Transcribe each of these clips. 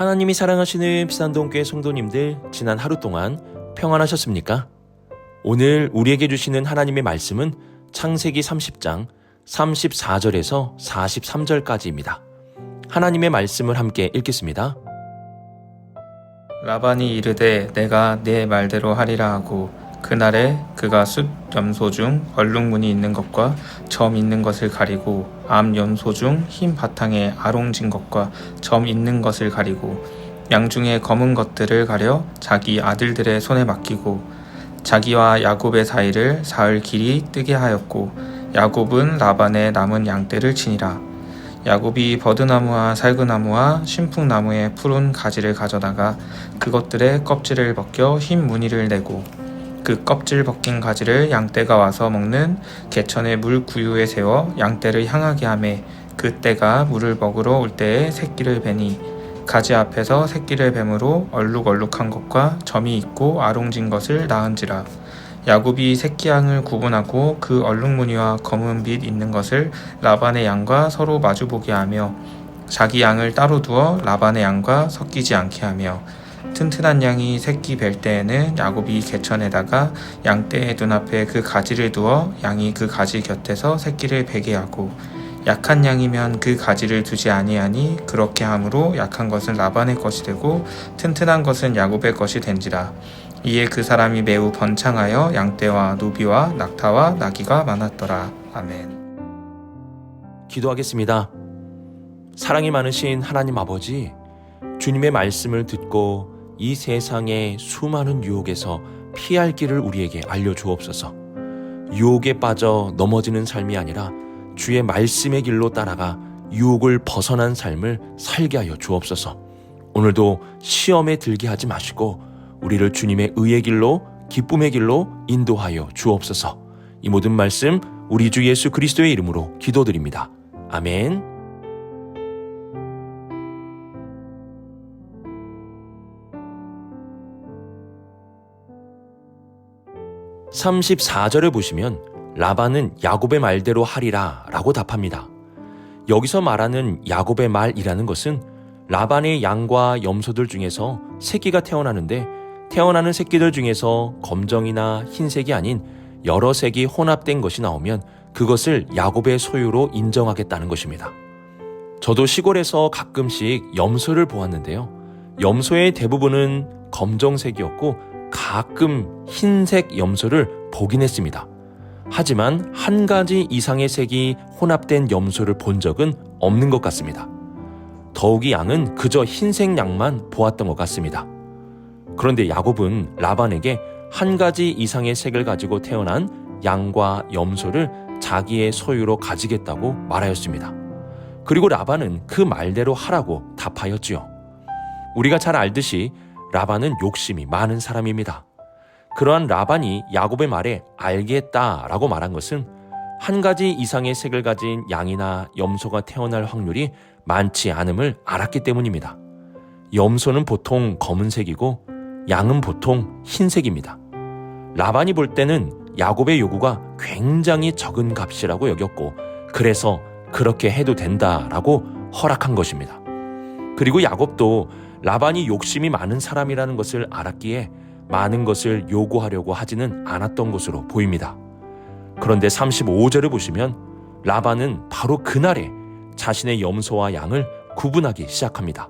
하나님이 사랑하시는 비산동교회 성도님들, 지난 하루 동안 평안하셨습니까? 오늘 우리에게 주시는 하나님의 말씀은 창세기 30장 34절에서 43절까지입니다. 하나님의 말씀을 함께 읽겠습니다. 라반이 이르되 내가 네 말대로 하리라 하고 그날에 그가 숫 염소 중 얼룩무늬 있는 것과 점 있는 것을 가리고 암 염소 중 흰 바탕에 아롱진 것과 점 있는 것을 가리고 양 중에 검은 것들을 가려 자기 아들들의 손에 맡기고 자기와 야곱의 사이를 사흘 길이 뜨게 하였고 야곱은 라반의 남은 양떼를 치니라. 야곱이 버드나무와 살그나무와 신풍나무의 푸른 가지를 가져다가 그것들의 껍질을 벗겨 흰 무늬를 내고 그 껍질 벗긴 가지를 양떼가 와서 먹는 개천의 물 구유에 세워 양떼를 향하게 하매 그 떼가 물을 먹으러 올 때에 새끼를 베니 가지 앞에서 새끼를 뱀으로 얼룩얼룩한 것과 점이 있고 아롱진 것을 낳은지라. 야곱이 새끼 양을 구분하고 그 얼룩무늬와 검은 빛 있는 것을 라반의 양과 서로 마주보게 하며 자기 양을 따로 두어 라반의 양과 섞이지 않게 하며 튼튼한 양이 새끼 뵐 때에는 야곱이 개천에다가 양떼의 눈앞에 그 가지를 두어 양이 그 가지 곁에서 새끼를 베게 하고 약한 양이면 그 가지를 두지 아니하니 그렇게 함으로 약한 것은 라반의 것이 되고 튼튼한 것은 야곱의 것이 된지라. 이에 그 사람이 매우 번창하여 양떼와 노비와 낙타와 나귀가 많았더라. 아멘. 기도하겠습니다. 사랑이 많으신 하나님 아버지, 주님의 말씀을 듣고 이 세상의 수많은 유혹에서 피할 길을 우리에게 알려주옵소서. 유혹에 빠져 넘어지는 삶이 아니라 주의 말씀의 길로 따라가 유혹을 벗어난 삶을 살게 하여 주옵소서. 오늘도 시험에 들게 하지 마시고 우리를 주님의 의의 길로, 기쁨의 길로 인도하여 주옵소서. 이 모든 말씀 우리 주 예수 그리스도의 이름으로 기도드립니다. 아멘. 34절을 보시면 라반은 야곱의 말대로 하리라 라고 답합니다. 여기서 말하는 야곱의 말이라는 것은 라반의 양과 염소들 중에서 새끼가 태어나는데 태어나는 새끼들 중에서 검정이나 흰색이 아닌 여러 색이 혼합된 것이 나오면 그것을 야곱의 소유로 인정하겠다는 것입니다. 저도 시골에서 가끔씩 염소를 보았는데요. 염소의 대부분은 검정색이었고 가끔 흰색 염소를 보긴 했습니다. 하지만 한 가지 이상의 색이 혼합된 염소를 본 적은 없는 것 같습니다. 더욱이 양은 그저 흰색 양만 보았던 것 같습니다. 그런데 야곱은 라반에게 한 가지 이상의 색을 가지고 태어난 양과 염소를 자기의 소유로 가지겠다고 말하였습니다. 그리고 라반은 그 말대로 하라고 답하였지요. 우리가 잘 알듯이 라반은 욕심이 많은 사람입니다. 그러한 라반이 야곱의 말에 알겠다라고 말한 것은 한 가지 이상의 색을 가진 양이나 염소가 태어날 확률이 많지 않음을 알았기 때문입니다. 염소는 보통 검은색이고 양은 보통 흰색입니다. 라반이 볼 때는 야곱의 요구가 굉장히 적은 값이라고 여겼고 그래서 그렇게 해도 된다라고 허락한 것입니다. 그리고 야곱도 라반이 욕심이 많은 사람이라는 것을 알았기에 많은 것을 요구하려고 하지는 않았던 것으로 보입니다. 그런데 35절을 보시면 라반은 바로 그날에 자신의 염소와 양을 구분하기 시작합니다.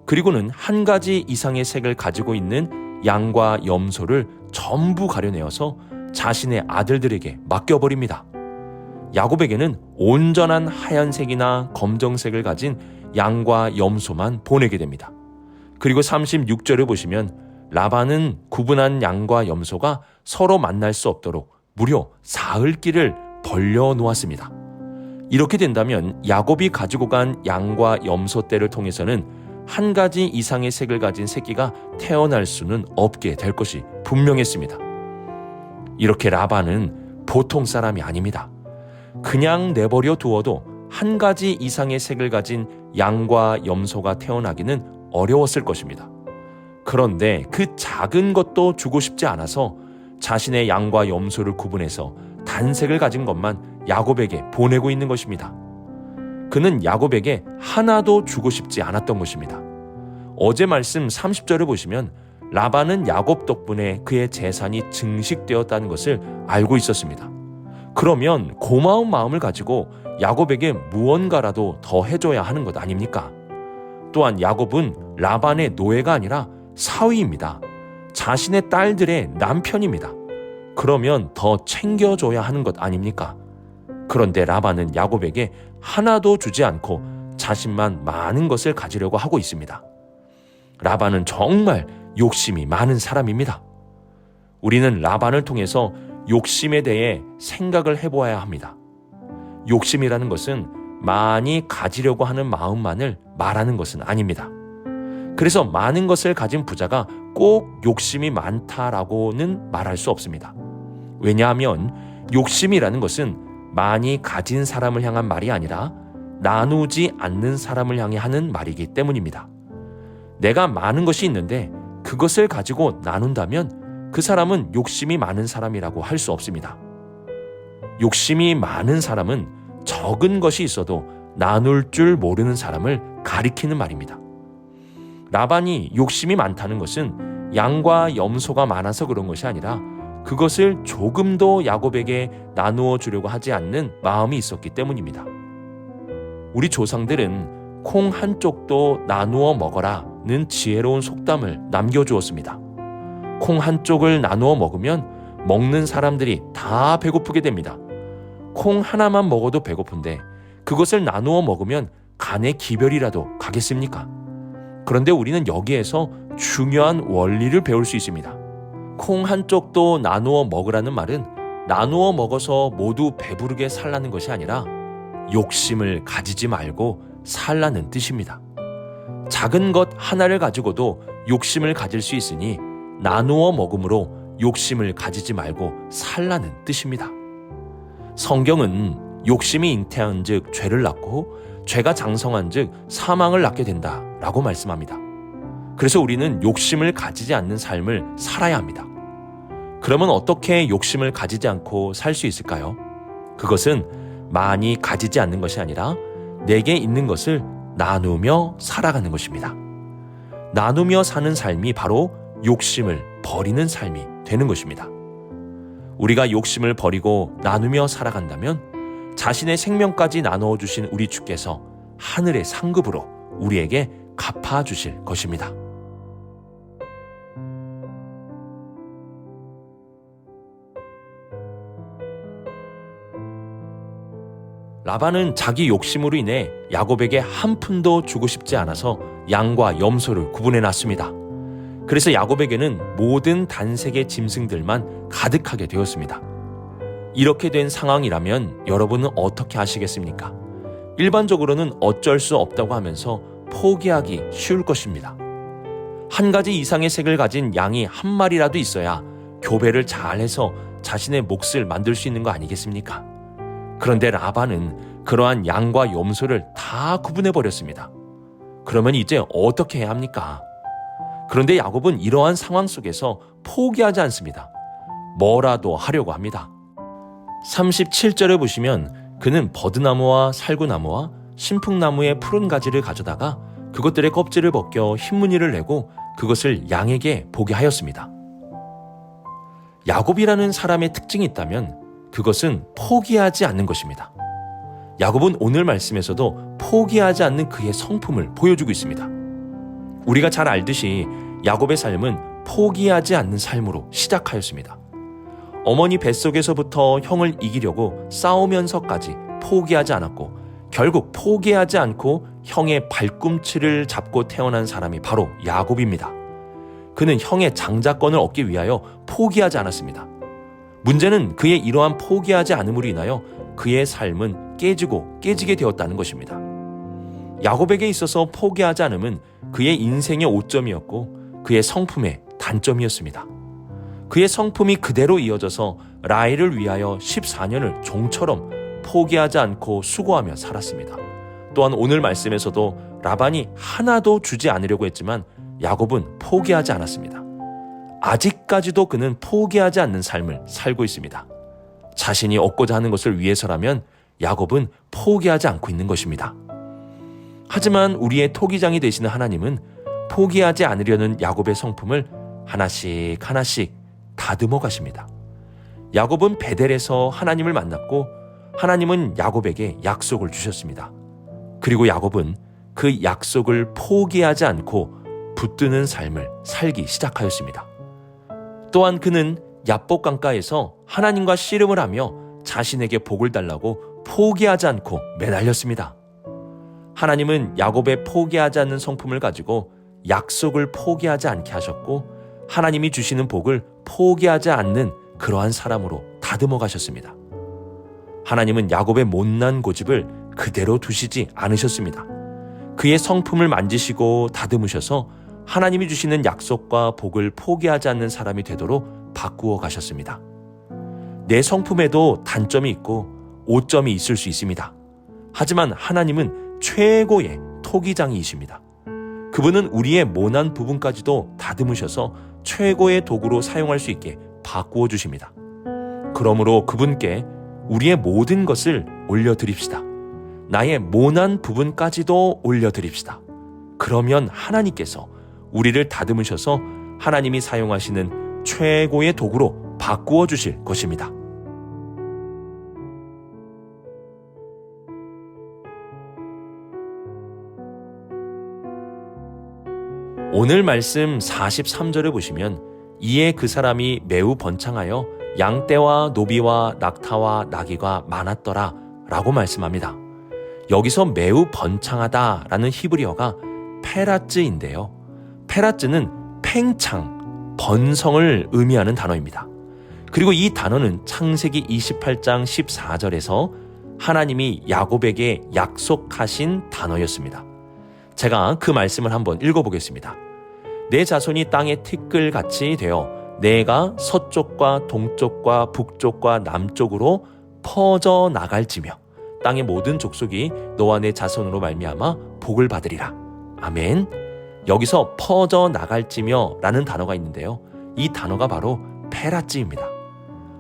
그리고는 한 가지 이상의 색을 가지고 있는 양과 염소를 전부 가려내어서 자신의 아들들에게 맡겨버립니다. 야곱에게는 온전한 하얀색이나 검정색을 가진 양과 염소만 보내게 됩니다. 그리고 36절을 보시면 라반은 구분한 양과 염소가 서로 만날 수 없도록 무려 사흘 길을 벌려 놓았습니다. 이렇게 된다면 야곱이 가지고 간 양과 염소 떼를 통해서는 한 가지 이상의 색을 가진 새끼가 태어날 수는 없게 될 것이 분명했습니다. 이렇게 라반은 보통 사람이 아닙니다. 그냥 내버려 두어도 한 가지 이상의 색을 가진 양과 염소가 태어나기는 어려웠을 것입니다. 그런데 그 작은 것도 주고 싶지 않아서 자신의 양과 염소를 구분해서 단색을 가진 것만 야곱에게 보내고 있는 것입니다. 그는 야곱에게 하나도 주고 싶지 않았던 것입니다. 어제 말씀 30절을 보시면 라반은 야곱 덕분에 그의 재산이 증식되었다는 것을 알고 있었습니다. 그러면 고마운 마음을 가지고 야곱에게 무언가라도 더 해줘야 하는 것 아닙니까? 또한 야곱은 라반의 노예가 아니라 사위입니다. 자신의 딸들의 남편입니다. 그러면 더 챙겨줘야 하는 것 아닙니까? 그런데 라반은 야곱에게 하나도 주지 않고 자신만 많은 것을 가지려고 하고 있습니다. 라반은 정말 욕심이 많은 사람입니다. 우리는 라반을 통해서 욕심에 대해 생각을 해보아야 합니다. 욕심이라는 것은 많이 가지려고 하는 마음만을 말하는 것은 아닙니다. 그래서 많은 것을 가진 부자가 꼭 욕심이 많다라고는 말할 수 없습니다. 왜냐하면 욕심이라는 것은 많이 가진 사람을 향한 말이 아니라 나누지 않는 사람을 향해 하는 말이기 때문입니다. 내가 많은 것이 있는데 그것을 가지고 나눈다면 그 사람은 욕심이 많은 사람이라고 할 수 없습니다. 욕심이 많은 사람은 적은 것이 있어도 나눌 줄 모르는 사람을 가리키는 말입니다. 라반이 욕심이 많다는 것은 양과 염소가 많아서 그런 것이 아니라 그것을 조금도 야곱에게 나누어 주려고 하지 않는 마음이 있었기 때문입니다. 우리 조상들은 콩 한 쪽도 나누어 먹어라는 지혜로운 속담을 남겨주었습니다. 콩 한 쪽을 나누어 먹으면 먹는 사람들이 다 배고프게 됩니다. 콩 하나만 먹어도 배고픈데 그것을 나누어 먹으면 간에 기별이라도 가겠습니까? 그런데 우리는 여기에서 중요한 원리를 배울 수 있습니다. 콩 한 쪽도 나누어 먹으라는 말은 나누어 먹어서 모두 배부르게 살라는 것이 아니라 욕심을 가지지 말고 살라는 뜻입니다. 작은 것 하나를 가지고도 욕심을 가질 수 있으니 나누어 먹음으로 욕심을 가지지 말고 살라는 뜻입니다. 성경은 욕심이 잉태한 즉 죄를 낳고 죄가 장성한 즉 사망을 낳게 된다라고 말씀합니다. 그래서 우리는 욕심을 가지지 않는 삶을 살아야 합니다. 그러면 어떻게 욕심을 가지지 않고 살 수 있을까요? 그것은 많이 가지지 않는 것이 아니라 내게 있는 것을 나누며 살아가는 것입니다. 나누며 사는 삶이 바로 욕심을 버리는 삶이 되는 것입니다. 우리가 욕심을 버리고 나누며 살아간다면 자신의 생명까지 나누어 주신 우리 주께서 하늘의 상급으로 우리에게 갚아주실 것입니다. 라반은 자기 욕심으로 인해 야곱에게 한 푼도 주고 싶지 않아서 양과 염소를 구분해 놨습니다. 그래서 야곱에게는 모든 단색의 짐승들만 가득하게 되었습니다. 이렇게 된 상황이라면 여러분은 어떻게 하시겠습니까? 일반적으로는 어쩔 수 없다고 하면서 포기하기 쉬울 것입니다. 한 가지 이상의 색을 가진 양이 한 마리라도 있어야 교배를 잘해서 자신의 몫을 만들 수 있는 거 아니겠습니까? 그런데 라반은 그러한 양과 염소를 다 구분해버렸습니다. 그러면 이제 어떻게 해야 합니까? 그런데 야곱은 이러한 상황 속에서 포기하지 않습니다. 뭐라도 하려고 합니다. 37절을 보시면 그는 버드나무와 살구나무와 신풍나무의 푸른 가지를 가져다가 그것들의 껍질을 벗겨 흰무늬를 내고 그것을 양에게 보게 하였습니다. 야곱이라는 사람의 특징이 있다면 그것은 포기하지 않는 것입니다. 야곱은 오늘 말씀에서도 포기하지 않는 그의 성품을 보여주고 있습니다. 우리가 잘 알듯이 야곱의 삶은 포기하지 않는 삶으로 시작하였습니다. 어머니 뱃속에서부터 형을 이기려고 싸우면서까지 포기하지 않았고 결국 포기하지 않고 형의 발꿈치를 잡고 태어난 사람이 바로 야곱입니다. 그는 형의 장자권을 얻기 위하여 포기하지 않았습니다. 문제는 그의 이러한 포기하지 않음으로 인하여 그의 삶은 깨지게 되었다는 것입니다. 야곱에게 있어서 포기하지 않음은 그의 인생의 오점이었고 그의 성품의 단점이었습니다. 그의 성품이 그대로 이어져서 라헬을 위하여 14년을 종처럼 포기하지 않고 수고하며 살았습니다. 또한 오늘 말씀에서도 라반이 하나도 주지 않으려고 했지만 야곱은 포기하지 않았습니다. 아직까지도 그는 포기하지 않는 삶을 살고 있습니다. 자신이 얻고자 하는 것을 위해서라면 야곱은 포기하지 않고 있는 것입니다. 하지만 우리의 토기장이 되시는 하나님은 포기하지 않으려는 야곱의 성품을 하나씩 하나씩 다듬어 가십니다. 야곱은 베델에서 하나님을 만났고 하나님은 야곱에게 약속을 주셨습니다. 그리고 야곱은 그 약속을 포기하지 않고 붙드는 삶을 살기 시작하였습니다. 또한 그는 야복 강가에서 하나님과 씨름을 하며 자신에게 복을 달라고 포기하지 않고 매달렸습니다. 하나님은 야곱의 포기하지 않는 성품을 가지고 약속을 포기하지 않게 하셨고 하나님이 주시는 복을 포기하지 않는 그러한 사람으로 다듬어 가셨습니다. 하나님은 야곱의 못난 고집을 그대로 두시지 않으셨습니다. 그의 성품을 만지시고 다듬으셔서 하나님이 주시는 약속과 복을 포기하지 않는 사람이 되도록 바꾸어 가셨습니다. 내 성품에도 단점이 있고 오점이 있을 수 있습니다. 하지만 하나님은 최고의 토기장이이십니다. 그분은 우리의 모난 부분까지도 다듬으셔서 최고의 도구로 사용할 수 있게 바꾸어 주십니다. 그러므로 그분께 우리의 모든 것을 올려드립시다. 나의 모난 부분까지도 올려드립시다. 그러면 하나님께서 우리를 다듬으셔서 하나님이 사용하시는 최고의 도구로 바꾸어 주실 것입니다. 오늘 말씀 43절을 보시면 이에 그 사람이 매우 번창하여 양떼와 노비와 낙타와 나귀가 많았더라 라고 말씀합니다. 여기서 매우 번창하다 라는 히브리어가 페라츠인데요. 페라츠는 팽창, 번성을 의미하는 단어입니다. 그리고 이 단어는 창세기 28장 14절에서 하나님이 야곱에게 약속하신 단어였습니다. 제가 그 말씀을 한번 읽어보겠습니다. 내 자손이 땅의 티끌같이 되어 내가 서쪽과 동쪽과 북쪽과 남쪽으로 퍼져 나갈지며 땅의 모든 족속이 너와 내 자손으로 말미암아 복을 받으리라. 아멘. 여기서 퍼져 나갈지며 라는 단어가 있는데요. 이 단어가 바로 페라츠입니다.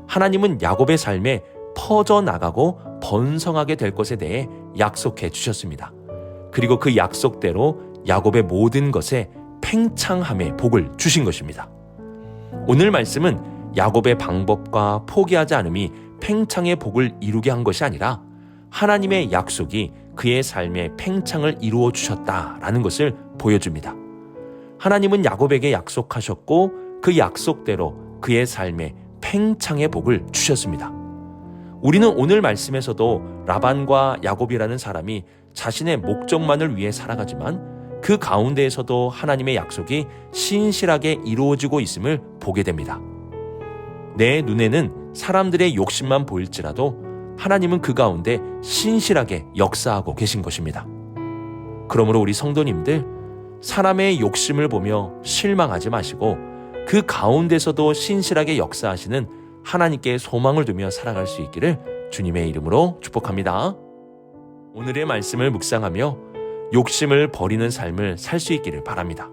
하나님은 야곱의 삶에 퍼져 나가고 번성하게 될 것에 대해 약속해 주셨습니다. 그리고 그 약속대로 야곱의 모든 것에 팽창함의 복을 주신 것입니다. 오늘 말씀은 야곱의 방법과 포기하지 않음이 팽창의 복을 이루게 한 것이 아니라 하나님의 약속이 그의 삶에 팽창을 이루어 주셨다라는 것을 보여줍니다. 하나님은 야곱에게 약속하셨고 그 약속대로 그의 삶에 팽창의 복을 주셨습니다. 우리는 오늘 말씀에서도 라반과 야곱이라는 사람이 자신의 목적만을 위해 살아가지만 그 가운데에서도 하나님의 약속이 신실하게 이루어지고 있음을 보게 됩니다. 내 눈에는 사람들의 욕심만 보일지라도 하나님은 그 가운데 신실하게 역사하고 계신 것입니다. 그러므로 우리 성도님들, 사람의 욕심을 보며 실망하지 마시고 그 가운데서도 신실하게 역사하시는 하나님께 소망을 두며 살아갈 수 있기를 주님의 이름으로 축복합니다. 오늘의 말씀을 묵상하며 욕심을 버리는 삶을 살 수 있기를 바랍니다.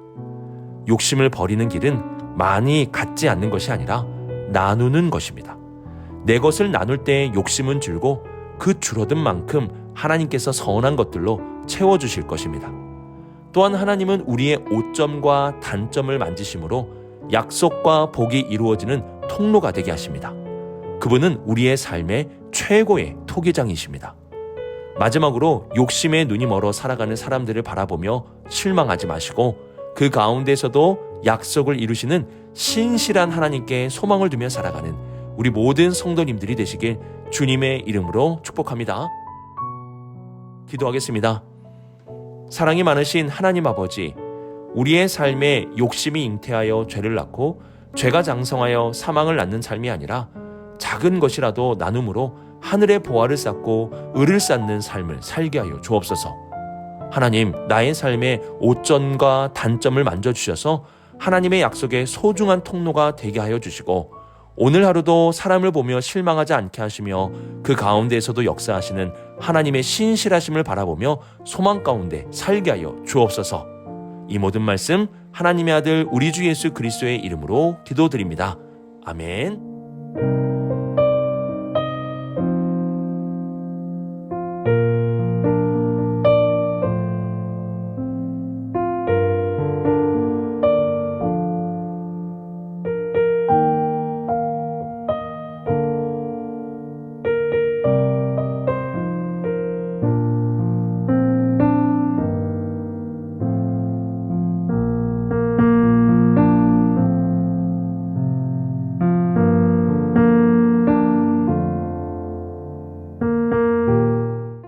욕심을 버리는 길은 많이 갖지 않는 것이 아니라 나누는 것입니다. 내 것을 나눌 때 욕심은 줄고 그 줄어든 만큼 하나님께서 선한 것들로 채워주실 것입니다. 또한 하나님은 우리의 오점과 단점을 만지심으로 약속과 복이 이루어지는 통로가 되게 하십니다. 그분은 우리의 삶의 최고의 토기장이십니다. 마지막으로 욕심에 눈이 멀어 살아가는 사람들을 바라보며 실망하지 마시고 그 가운데서도 약속을 이루시는 신실한 하나님께 소망을 두며 살아가는 우리 모든 성도님들이 되시길 주님의 이름으로 축복합니다. 기도하겠습니다. 사랑이 많으신 하나님 아버지, 우리의 삶에 욕심이 잉태하여 죄를 낳고 죄가 장성하여 사망을 낳는 삶이 아니라 작은 것이라도 나눔으로 하늘의 보화를 쌓고 을을 쌓는 삶을 살게 하여 주옵소서. 하나님, 나의 삶의 오점과 단점을 만져주셔서 하나님의 약속의 소중한 통로가 되게 하여 주시고 오늘 하루도 사람을 보며 실망하지 않게 하시며 그 가운데에서도 역사하시는 하나님의 신실하심을 바라보며 소망 가운데 살게 하여 주옵소서. 이 모든 말씀 하나님의 아들 우리 주 예수 그리스도의 이름으로 기도드립니다. 아멘.